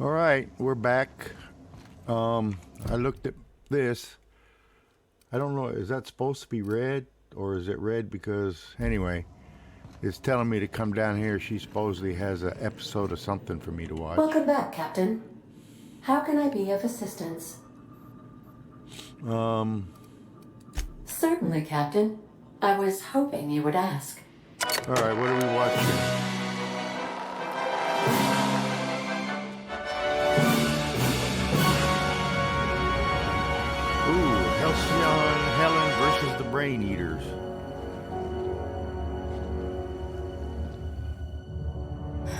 All right, we're back. I looked at this. I don't know, is that supposed to be red or is it red because, anyway, it's telling me to come down here. She supposedly has an episode of something for me to watch. Welcome back, Captain. How can I be of assistance? Certainly, Captain. I was hoping you would ask. All right, what are we watching? Halcyon Helen versus the Brain Eaters.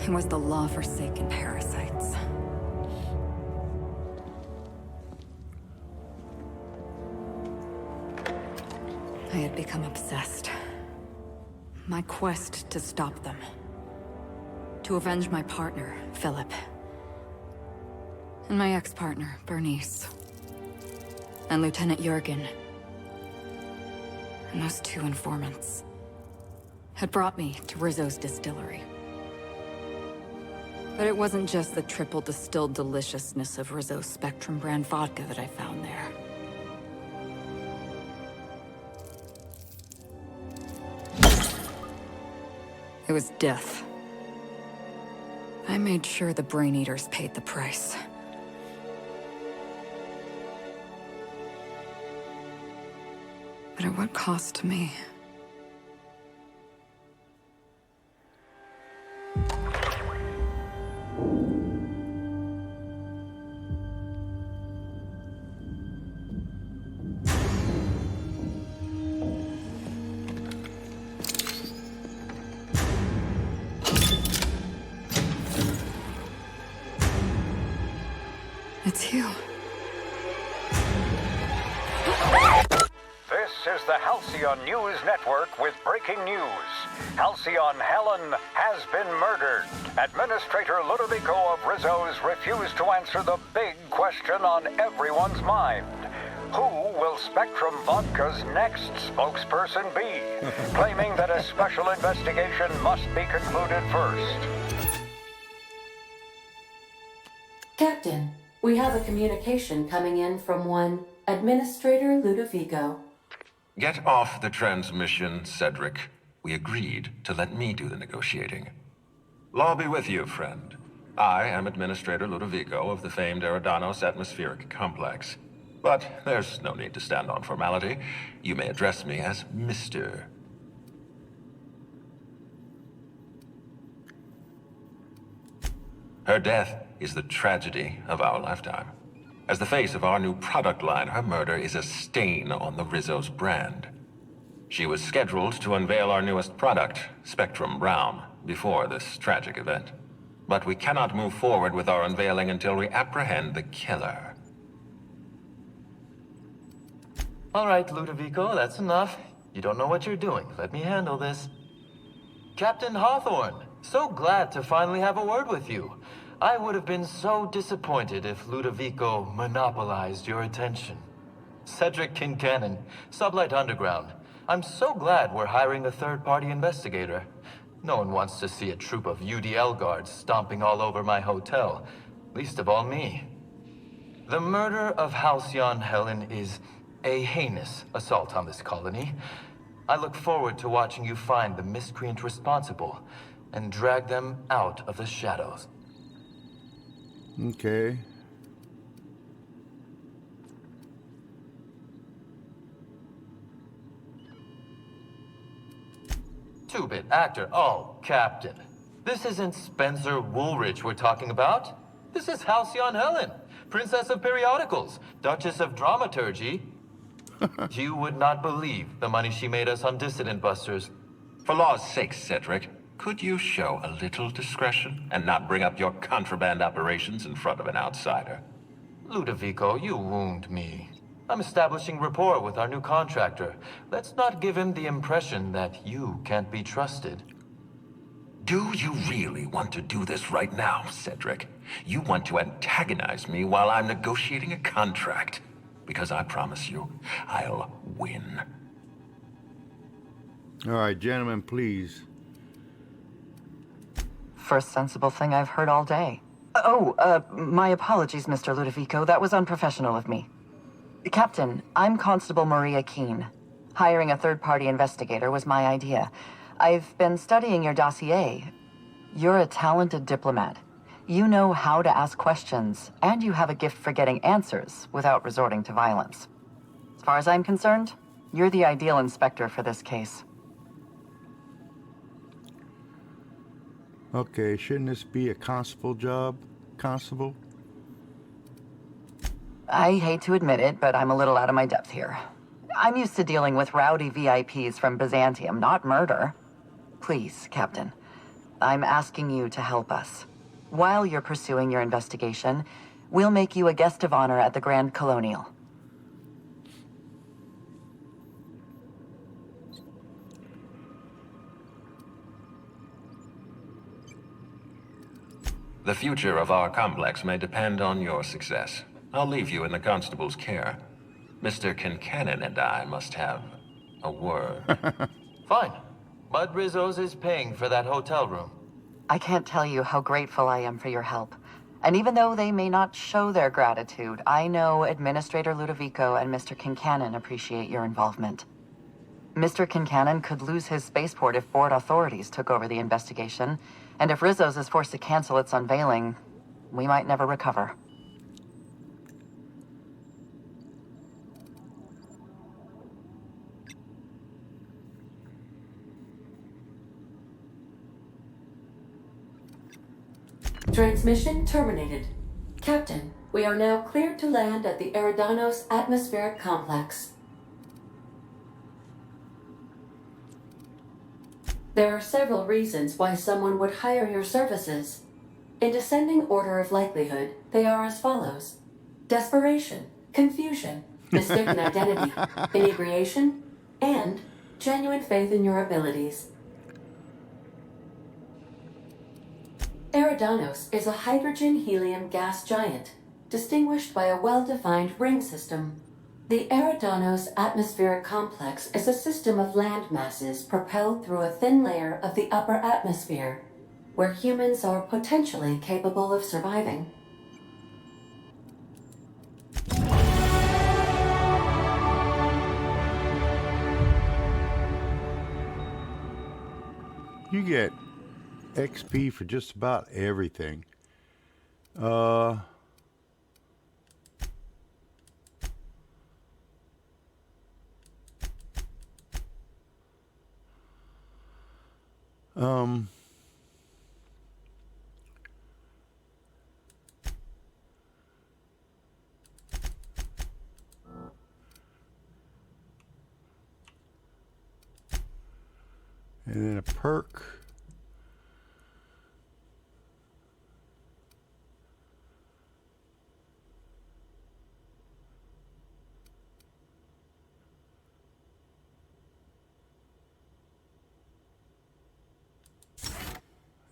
It was the law-forsaken parasites. I had become obsessed. My quest to stop them. To avenge my partner, Philip. And my ex-partner, Bernice. And Lieutenant Jurgen. And those two informants had brought me to Rizzo's distillery. But it wasn't just the triple distilled deliciousness of Rizzo's Spectrum brand vodka that I found there. It was death. I made sure the Brain Eaters paid the price. But at what cost to me? It's you. This is the Halcyon News Network with breaking news. Halcyon Helen has been murdered. Administrator Ludovico of Rizzo's refused to answer the big question on everyone's mind. Who will Spectrum Vodka's next spokesperson be? Claiming that a special investigation must be concluded first. Captain, we have a communication coming in from one Administrator Ludovico. Get off the transmission, Cedric. We agreed to let me do the negotiating. Law be with you, friend. I am Administrator Ludovico of the famed Eridanos Atmospheric Complex. But there's no need to stand on formality. You may address me as Mr. Her death is the tragedy of our lifetime. As the face of our new product line, her murder is a stain on the Rizzo's brand. She was scheduled to unveil our newest product, Spectrum Brown, before this tragic event. But we cannot move forward with our unveiling until we apprehend the killer. All right, Ludovico, that's enough. You don't know what you're doing. Let me handle this. Captain Hawthorne, so glad to finally have a word with you. I would have been so disappointed if Ludovico monopolized your attention. Cedric Kincannon, Sublight Underground. I'm so glad we're hiring a third-party investigator. No one wants to see a troop of UDL guards stomping all over my hotel, least of all me. The murder of Halcyon Helen is a heinous assault on this colony. I look forward to watching you find the miscreant responsible and drag them out of the shadows. Okay. Two-bit actor. Oh, Captain. This isn't Spencer Woolrich we're talking about. This is Halcyon Helen, Princess of Periodicals, Duchess of Dramaturgy. You would not believe the money she made us on Dissident Busters. For law's sake, Cedric, could you show a little discretion and not bring up your contraband operations in front of an outsider? Ludovico, you wound me. I'm establishing rapport with our new contractor. Let's not give him the impression that you can't be trusted. Do you really want to do this right now, Cedric? You want to antagonize me while I'm negotiating a contract? Because I promise you, I'll win. All right, gentlemen, please. First sensible thing I've heard all day. My apologies, Mr. Ludovico. That was unprofessional of me. Captain, I'm Constable Maria Keene. Hiring a third-party investigator was my idea. I've been studying your dossier. You're a talented diplomat. You know how to ask questions, and you have a gift for getting answers without resorting to violence. As far as I'm concerned, you're the ideal inspector for this case. Okay, shouldn't this be a constable job? Constable? I hate to admit it, but I'm a little out of my depth here. I'm used to dealing with rowdy VIPs from Byzantium, not murder. Please, Captain, I'm asking you to help us. While you're pursuing your investigation, we'll make you a guest of honor at the Grand Colonial. The future of our complex may depend on your success. I'll leave you in the constable's care. Mr. Kincannon and I must have a word. Fine. But Rizzo's is paying for that hotel room. I can't tell you how grateful I am for your help. And even though they may not show their gratitude, I know Administrator Ludovico and Mr. Kincannon appreciate your involvement. Mr. Kincannon could lose his spaceport if board authorities took over the investigation, and if Rizzo's is forced to cancel its unveiling, we might never recover. Transmission terminated. Captain, we are now cleared to land at the Eridanos atmospheric complex. There are several reasons why someone would hire your services. In descending order of likelihood, they are as follows: desperation, confusion, mistaken identity, inebriation, and genuine faith in your abilities. Eridanos is a hydrogen-helium gas giant, distinguished by a well-defined ring system. The Eridanos atmospheric complex is a system of land masses propelled through a thin layer of the upper atmosphere, where humans are potentially capable of surviving. You get XP for just about everything. Um, and then a perk.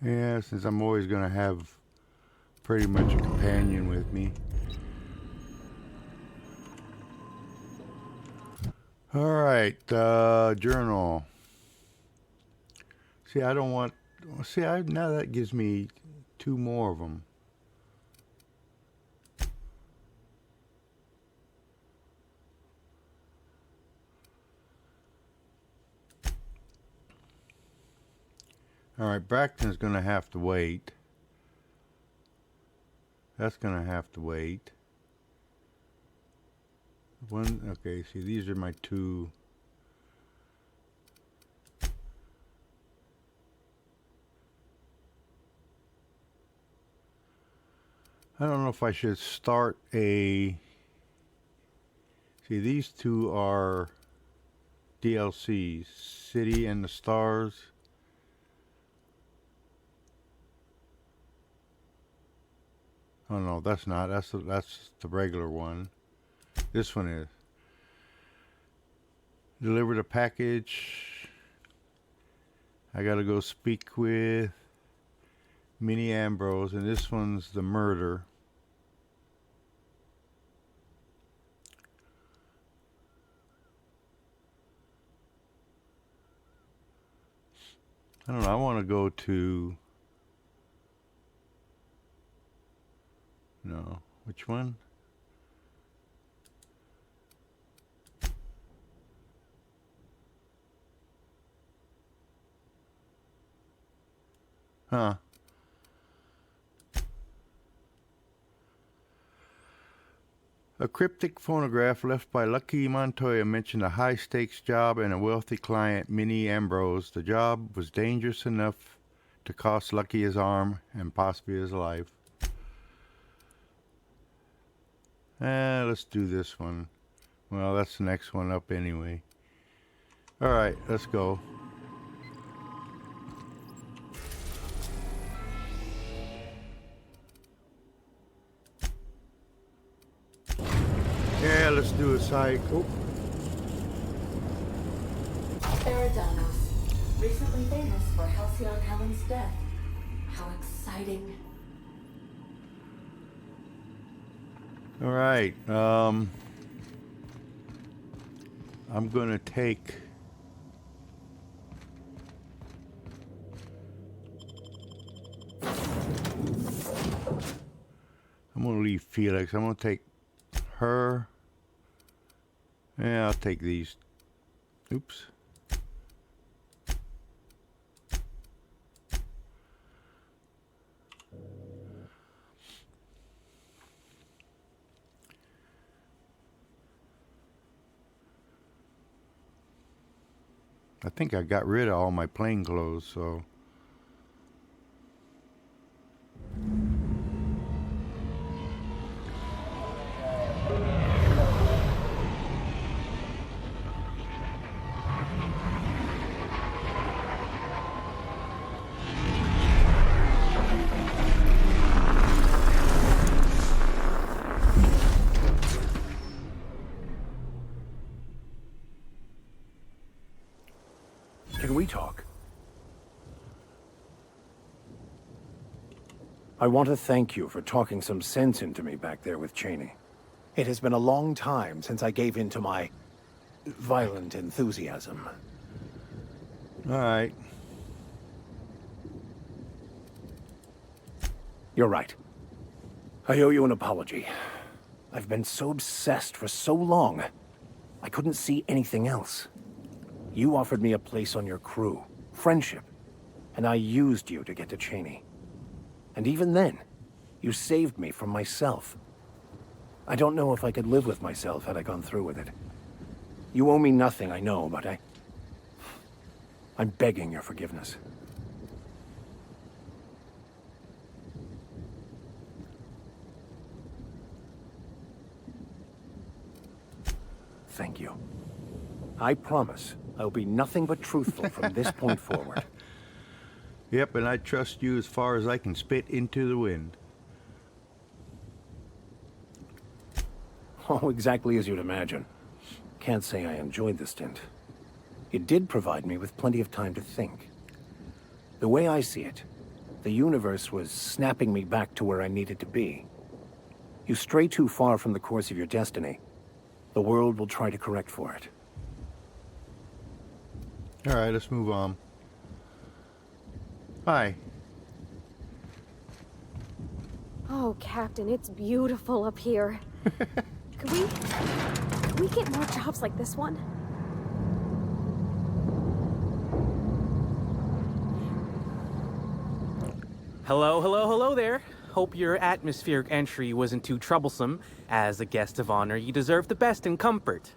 Yeah, since I'm always going to have pretty much a companion with me. Alright, journal. See, I don't want... See, now that gives me 2 more of them. Alright, Bracton's going to have to wait. That's going to have to wait. Okay, see, these are my 2. I don't know if I should start a... See, these 2 are DLCs. City and the Stars. Oh no, that's not. That's the regular one. This one is. Delivered a package. I gotta go speak with Minnie Ambrose, and this one's the murder. I don't know. I want to go to... No. Which one? Huh. A cryptic phonograph left by Lucky Montoya mentioned a high-stakes job and a wealthy client, Minnie Ambrose. The job was dangerous enough to cost Lucky his arm and possibly his life. Let's do this one. Well, that's the next one up anyway. All right, let's go. Yeah, let's do a cycle. Eridanos, recently famous for Halcyon Helen's death. How exciting. All right. I'm gonna take. I'm gonna leave Felix. I'm gonna take her. Yeah, I'll take these. Oops. I think I got rid of all my plain clothes, so. Can we talk? I want to thank you for talking some sense into me back there with Cheney. It has been a long time since I gave in to my violent enthusiasm. All right. You're right. I owe you an apology. I've been so obsessed for so long, I couldn't see anything else. You offered me a place on your crew, friendship, and I used you to get to Cheney. And even then, you saved me from myself. I don't know if I could live with myself had I gone through with it. You owe me nothing, I know, but I'm begging your forgiveness. Thank you. I promise I'll be nothing but truthful from this point forward. Yep, and I trust you as far as I can spit into the wind. Oh, exactly as you'd imagine. Can't say I enjoyed the stint. It did provide me with plenty of time to think. The way I see it, the universe was snapping me back to where I needed to be. You stray too far from the course of your destiny, the world will try to correct for it. All right, let's move on. Hi. Oh, Captain, it's beautiful up here. Could we get more jobs like this one? Hello there. Hope your atmospheric entry wasn't too troublesome. As a guest of honor, you deserve the best in comfort.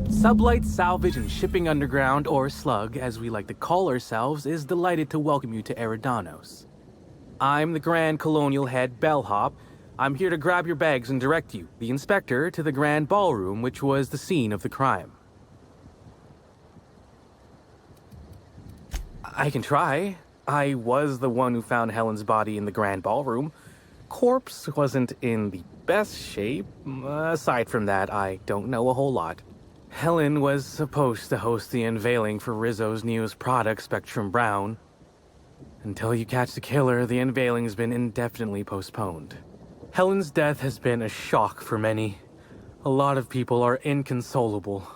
Sublight Salvage and Shipping Underground, or Slug, as we like to call ourselves, is delighted to welcome you to Eridanos. I'm the Grand Colonial Head, Bellhop. I'm here to grab your bags and direct you, the Inspector, to the Grand Ballroom, which was the scene of the crime. I can try. I was the one who found Helen's body in the Grand Ballroom. Corpse wasn't in the best shape. Aside from that, I don't know a whole lot. Helen was supposed to host the unveiling for Rizzo's newest product, Spectrum Brown. Until you catch the killer, the unveiling's been indefinitely postponed. Helen's death has been a shock for many. A lot of people are inconsolable.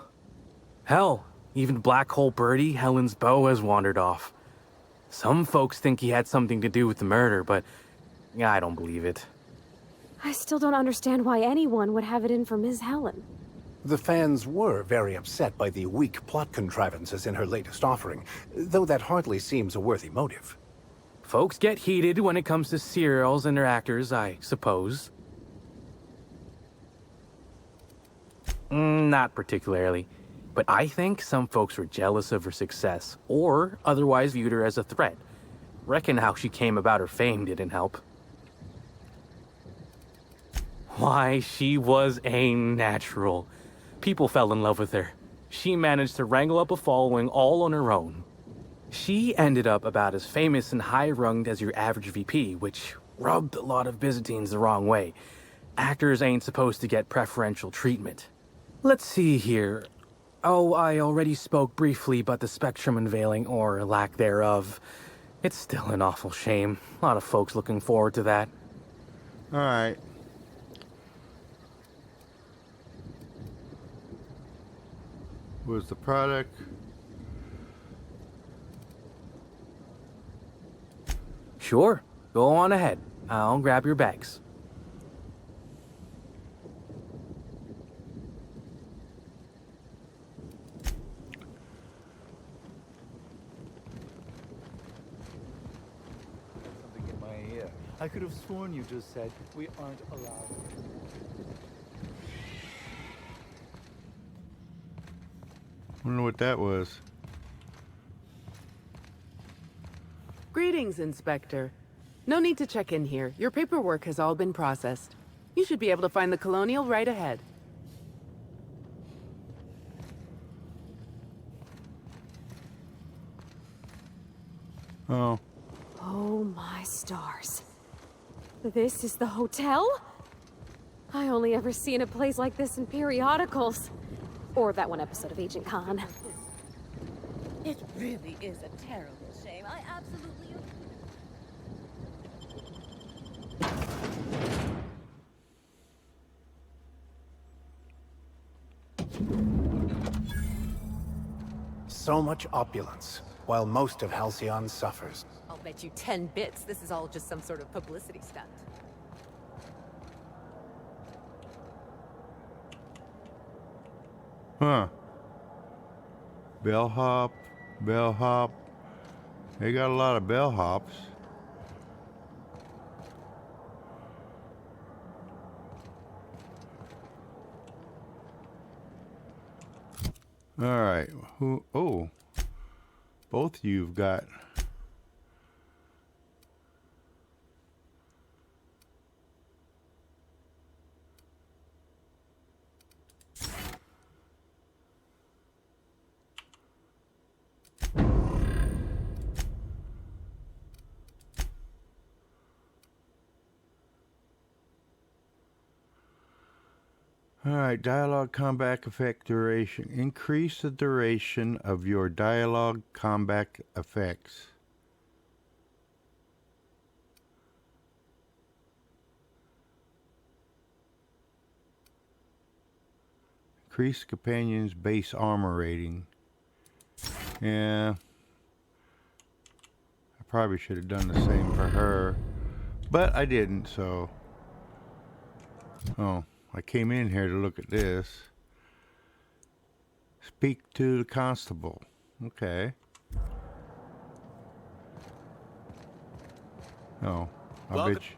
Hell, even Black Hole Birdie, Helen's beau, has wandered off. Some folks think he had something to do with the murder, but I don't believe it. I still don't understand why anyone would have it in for Ms. Helen. The fans were very upset by the weak plot contrivances in her latest offering, though that hardly seems a worthy motive. Folks get heated when it comes to serials and their actors, I suppose. Not particularly. But I think some folks were jealous of her success, or otherwise viewed her as a threat. Reckon how she came about her fame didn't help. Why, she was a natural. People fell in love with her. She managed to wrangle up a following all on her own. She ended up about as famous and high-runged as your average VP, which rubbed a lot of Byzantines the wrong way. Actors ain't supposed to get preferential treatment. Let's see here. Oh, I already spoke briefly about the spectrum unveiling, or lack thereof. It's still an awful shame. A lot of folks looking forward to that. All right. Was the product? Sure, go on ahead. I'll grab your bags. Something in my ear. I could have sworn you just said we aren't allowed. Wonder what that was. Greetings, Inspector. No need to check in here. Your paperwork has all been processed. You should be able to find the Colonial right ahead. Oh. Oh my stars. This is the hotel? I only ever seen a place like this in periodicals. Or that one episode of Agent Khan. It really is a terrible shame. I absolutely... So much opulence, while most of Halcyon suffers. I'll bet you 10 bits this is all just some sort of publicity stunt. Huh. Bellhop, bellhop. They got a lot of bellhops. All right. Who? Oh, both you've got. All right, dialogue combat effect duration. Increase the duration of your dialogue combat effects. Increase companion's base armor rating. Yeah. I probably should have done the same for her, but I didn't, so. Oh. I came in here to look at this. Speak to the constable. Okay. Oh, I Welcome. bitch.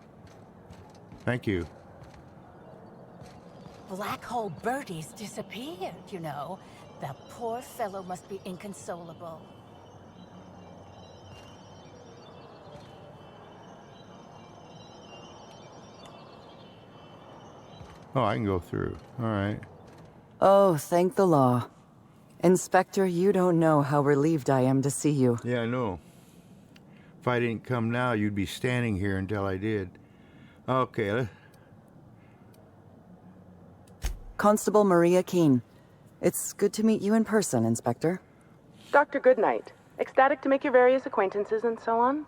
Thank you. Black Hole Bertie's disappeared, you know. The poor fellow must be inconsolable. Oh, I can go through. All right. Oh, thank the law. Inspector, you don't know how relieved I am to see you. Yeah, I know. If I didn't come now, you'd be standing here until I did. Okay. Constable Maria Keene. It's good to meet you in person, Inspector. Dr. Goodnight. Ecstatic to make your various acquaintances and so on?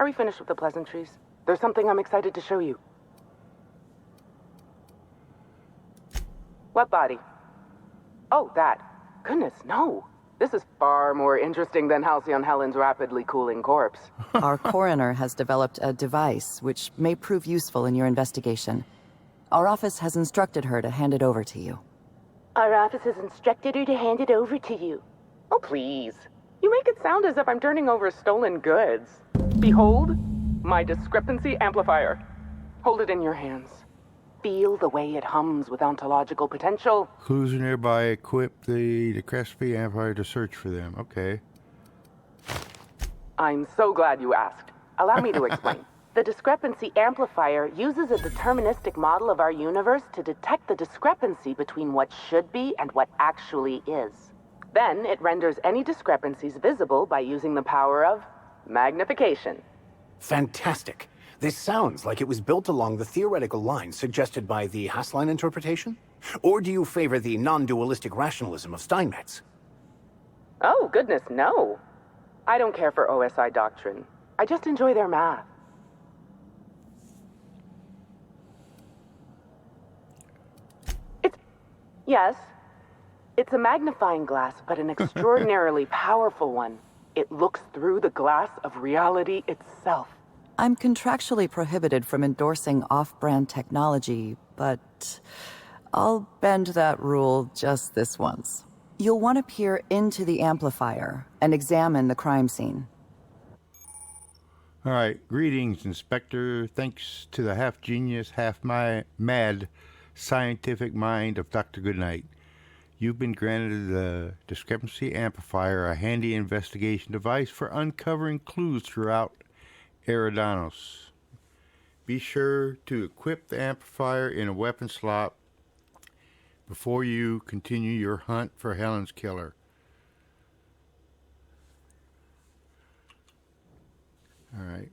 Are we finished with the pleasantries? There's something I'm excited to show you. What body? Oh, that. Goodness, no. This is far more interesting than Halcyon Helen's rapidly cooling corpse. Our coroner has developed a device which may prove useful in your investigation. Our office has instructed her to hand it over to you. Our office has instructed her to hand it over to you. Oh, please. You make it sound as if I'm turning over stolen goods. Behold, my discrepancy amplifier. Hold it in your hands. Feel the way it hums with ontological potential. Clues are nearby. Equip the discrepancy amplifier to search for them. Okay. I'm so glad you asked. Allow me to explain. The discrepancy amplifier uses a deterministic model of our universe to detect the discrepancy between what should be and what actually is. Then it renders any discrepancies visible by using the power of magnification. Fantastic. This sounds like it was built along the theoretical lines suggested by the Hassline interpretation? Or do you favor the non-dualistic rationalism of Steinmetz? Oh, goodness, no. I don't care for OSI doctrine. I just enjoy their math. Yes. It's a magnifying glass, but an extraordinarily powerful one. It looks through the glass of reality itself. I'm contractually prohibited from endorsing off-brand technology, but I'll bend that rule just this once. You'll want to peer into the amplifier and examine the crime scene. All right. Greetings, Inspector. Thanks to the half-genius, half-mad scientific mind of Dr. Goodnight, you've been granted the discrepancy amplifier, a handy investigation device for uncovering clues throughout Eridanos. Be sure to equip the amplifier in a weapon slot before you continue your hunt for Helen's killer. All right.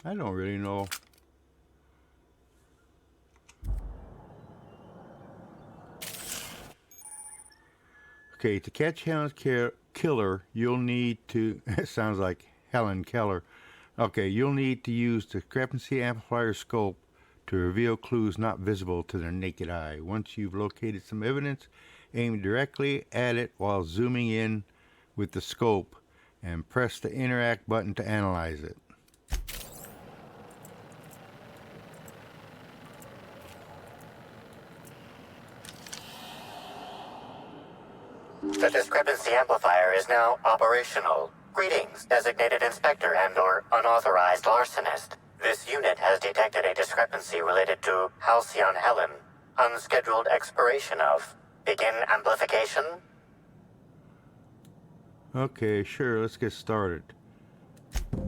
I don't really know. Okay, to catch Helen's killer, you'll need to... It sounds like Helen Keller. Okay, you'll need to use the discrepancy amplifier scope to reveal clues not visible to the naked eye. Once you've located some evidence, aim directly at it while zooming in with the scope and press the interact button to analyze it. The discrepancy amplifier is now operational. Greetings, designated inspector and/or unauthorized larcenist. This unit has detected a discrepancy related to Halcyon Helen. Unscheduled expiration of. Begin amplification? Okay, sure, let's get started.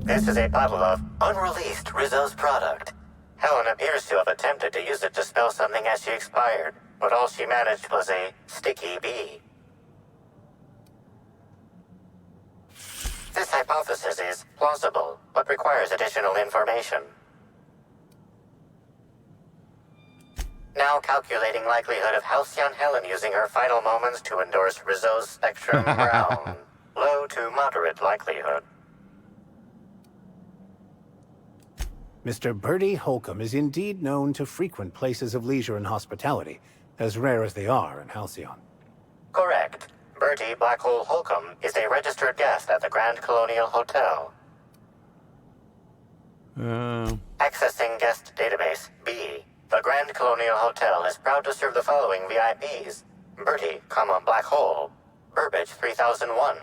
This is a bottle of unreleased Rizzo's product. Helen appears to have attempted to use it to spell something as she expired, but all she managed was a sticky bee. This hypothesis is plausible, but requires additional information. Now calculating likelihood of Halcyon Helen using her final moments to endorse Rizzo's Spectrum Brown. Low to moderate likelihood. Mr. Bertie Holcomb is indeed known to frequent places of leisure and hospitality, as rare as they are in Halcyon. Correct. Bertie Blackhole Holcomb is a registered guest at the Grand Colonial Hotel. Accessing guest database B. The Grand Colonial Hotel is proud to serve the following VIPs. Bertie, Black Hole. Burbage 3001.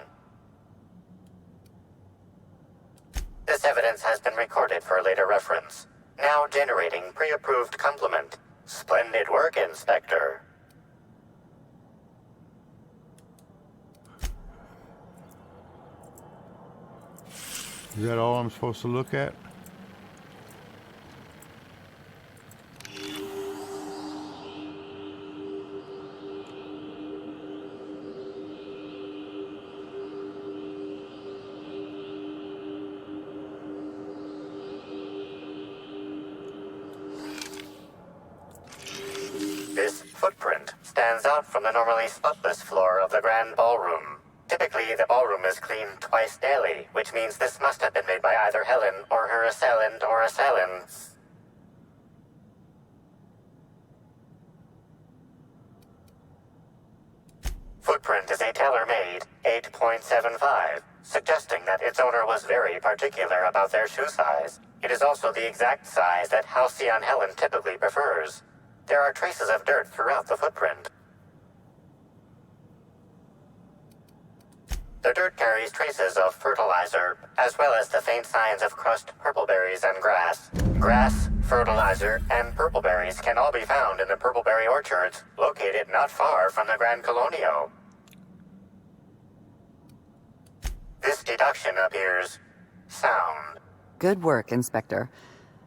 This evidence has been recorded for later reference. Now generating pre-approved compliment. Splendid work, Inspector. Is that all I'm supposed to look at? This footprint stands out from the normally spotless floor of the Grand Ballroom. Typically, the ballroom is cleaned twice daily, which means this must have been made by either Helen or her assailant or assailants. Footprint footprint is a tailor-made 8.75, suggesting that its owner was very particular about their shoe size. It is also the exact size that Halcyon Helen typically prefers. There are traces of dirt throughout the footprint. The dirt carries traces of fertilizer, as well as the faint signs of crushed purpleberries and grass. Grass, fertilizer, and purpleberries can all be found in the purpleberry orchards, located not far from the Grand Colonio. This deduction appears sound. Good work, Inspector.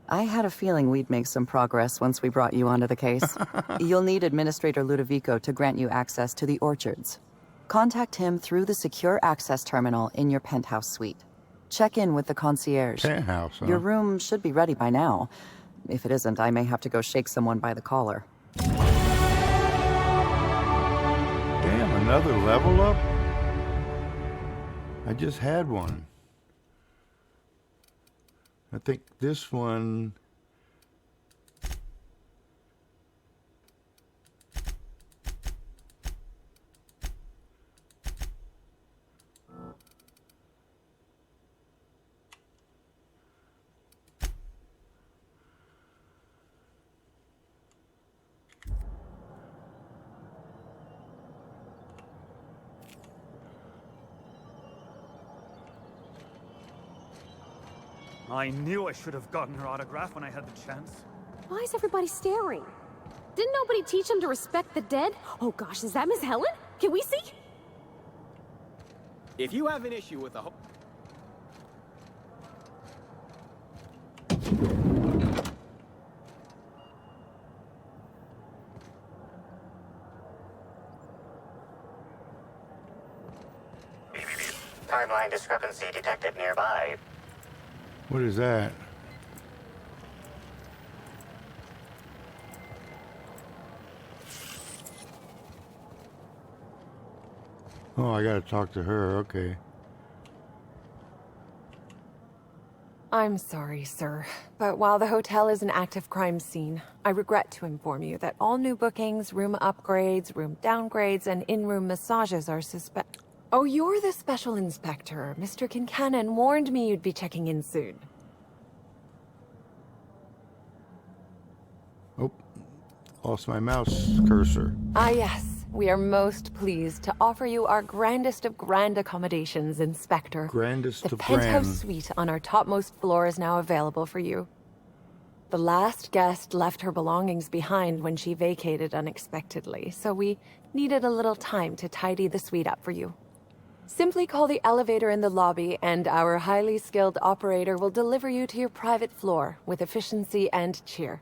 I had a feeling we'd make some progress once we brought you onto the case. You'll need Administrator Ludovico to grant you access to the orchards. Contact him through the secure access terminal in your penthouse suite. Check in with the concierge. Penthouse, huh? Your room should be ready by now. If it isn't, I may have to go shake someone by the collar. Damn, another level up? I just had one. I think this one... I knew I should have gotten her autograph when I had the chance. Why is everybody staring? Didn't nobody teach them to respect the dead? Oh gosh, is that Miss Helen? Can we see? If you have an issue with the whole... Timeline discrepancy detected nearby. What is that? Oh, I gotta talk to her, okay. I'm sorry, sir, but while the hotel is an active crime scene, I regret to inform you that all new bookings, room upgrades, room downgrades, and in-room massages are suspect... Oh, you're the special inspector. Mr. Kincannon warned me you'd be checking in soon. Oh, lost my mouse cursor. Ah, yes. We are most pleased to offer you our grandest of grand accommodations, Inspector. Grandest of grand. The penthouse suite on our topmost floor is now available for you. The last guest left her belongings behind when she vacated unexpectedly, so we needed a little time to tidy the suite up for you. Simply call the elevator in the lobby, and our highly skilled operator will deliver you to your private floor with efficiency and cheer.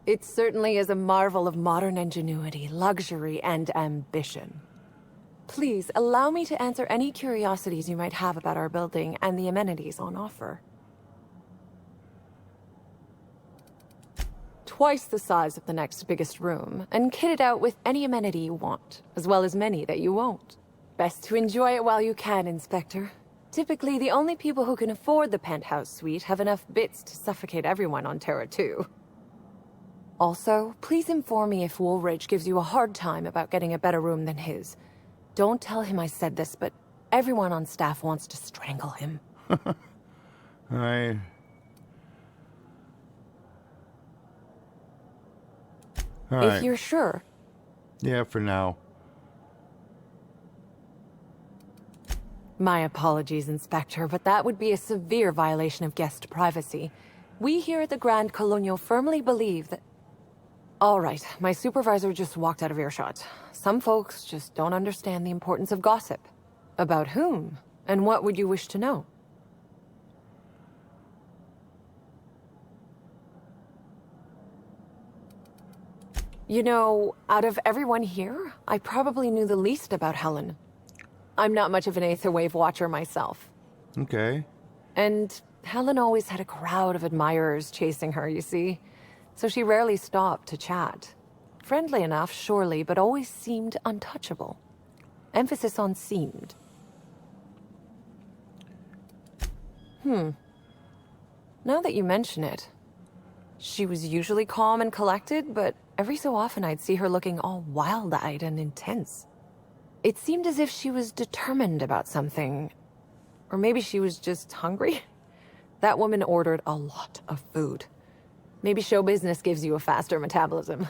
It certainly is a marvel of modern ingenuity, luxury, and ambition. Please, allow me to answer any curiosities you might have about our building and the amenities on offer. Twice the size of the next biggest room, and kitted out with any amenity you want, as well as many that you won't. Best to enjoy it while you can, Inspector. Typically, the only people who can afford the penthouse suite have enough bits to suffocate everyone on Terra 2. Also, please inform me if Woolridge gives you a hard time about getting a better room than his. Don't tell him I said this, but everyone on staff wants to strangle him. All right. If you're sure. Yeah, for now. My apologies, Inspector, but that would be a severe violation of guest privacy. We here at the Grand Colonial firmly believe that... All right, my supervisor just walked out of earshot. Some folks just don't understand the importance of gossip. About whom? And what would you wish to know? You know, out of everyone here, I probably knew the least about Helen. I'm not much of an Aetherwave watcher myself. Okay. And Helen always had a crowd of admirers chasing her, you see. So she rarely stopped to chat. Friendly enough, surely, but always seemed untouchable. Emphasis on seemed. Now that you mention it, She was usually calm and collected, but every so often I'd see her looking all wild-eyed and intense. It seemed as if she was determined about something. Or maybe she was just hungry. That woman ordered a lot of food. Maybe show business gives you a faster metabolism.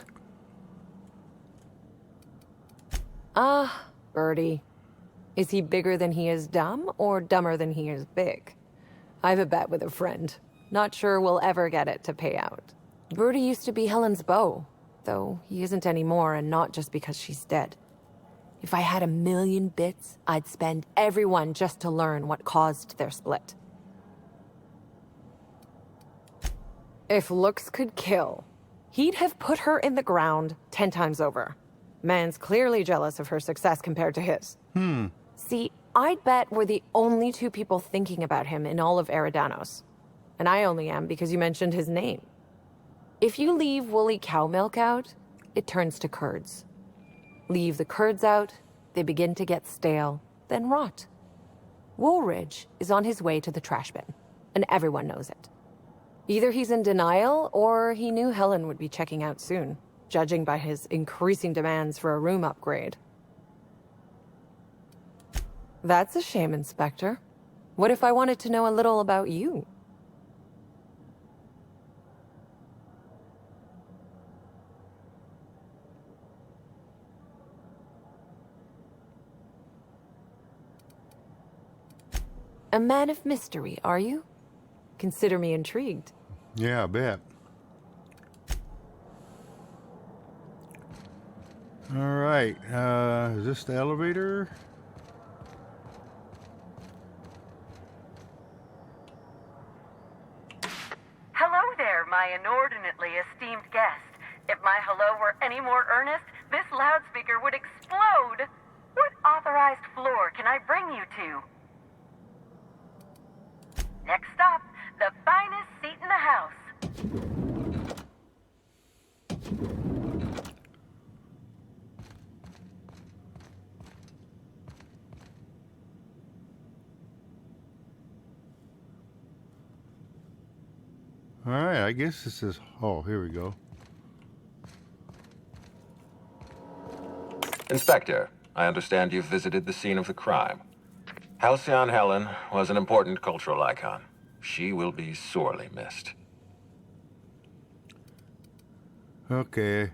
Ah, Birdie. Is he bigger than he is dumb, or dumber than he is big? I've a bet with a friend. Not sure we'll ever get it to pay out. Birdie used to be Helen's beau, though he isn't anymore, and not just because she's dead. If I had 1,000,000 bits, I'd spend every one just to learn what caused their split. If looks could kill, he'd have put her in the ground 10 times over. Man's clearly jealous of her success compared to his. See, I'd bet we're the only two people thinking about him in all of Eridanos. And I only am because you mentioned his name. If you leave woolly cow milk out, it turns to curds. Leave the curds out, they begin to get stale, then rot. Woolridge is on his way to the trash bin, and everyone knows it. Either he's in denial, or he knew Helen would be checking out soon, judging by his increasing demands for a room upgrade. That's a shame, Inspector. What if I wanted to know a little about you? A man of mystery, are you? Consider me intrigued. Yeah, I bet. All right. Is this the elevator? Hello there, my inordinately esteemed guest. If my hello were any more earnest, this loudspeaker would explode. What authorized floor can I bring you to? Next stop, the finest seat in the house. All right, I guess this is... Oh, here we go. Inspector, I understand you've visited the scene of the crime. Halcyon Helen was an important cultural icon. She will be sorely missed. Okay.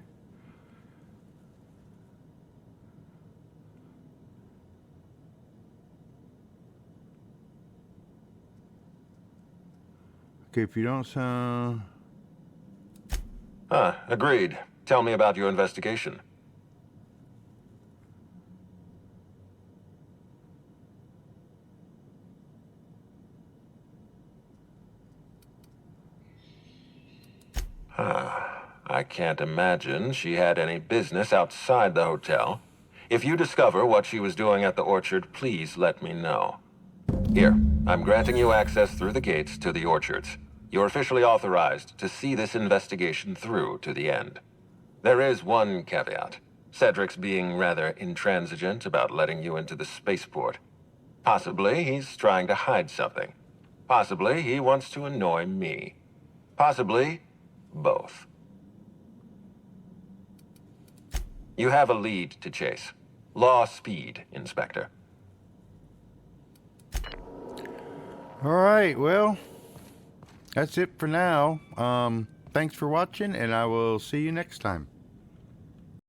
Okay, if you don't sound... Agreed. Tell me about your investigation. I can't imagine she had any business outside the hotel. If you discover what she was doing at the orchard, please let me know. Here, I'm granting you access through the gates to the orchards. You're officially authorized to see this investigation through to the end. There is one caveat. Cedric's being rather intransigent about letting you into the spaceport. Possibly he's trying to hide something. Possibly he wants to annoy me. Possibly both. You have a lead to chase. Law speed, Inspector. All right, well, that's it for now. Thanks for watching, and I will see you next time.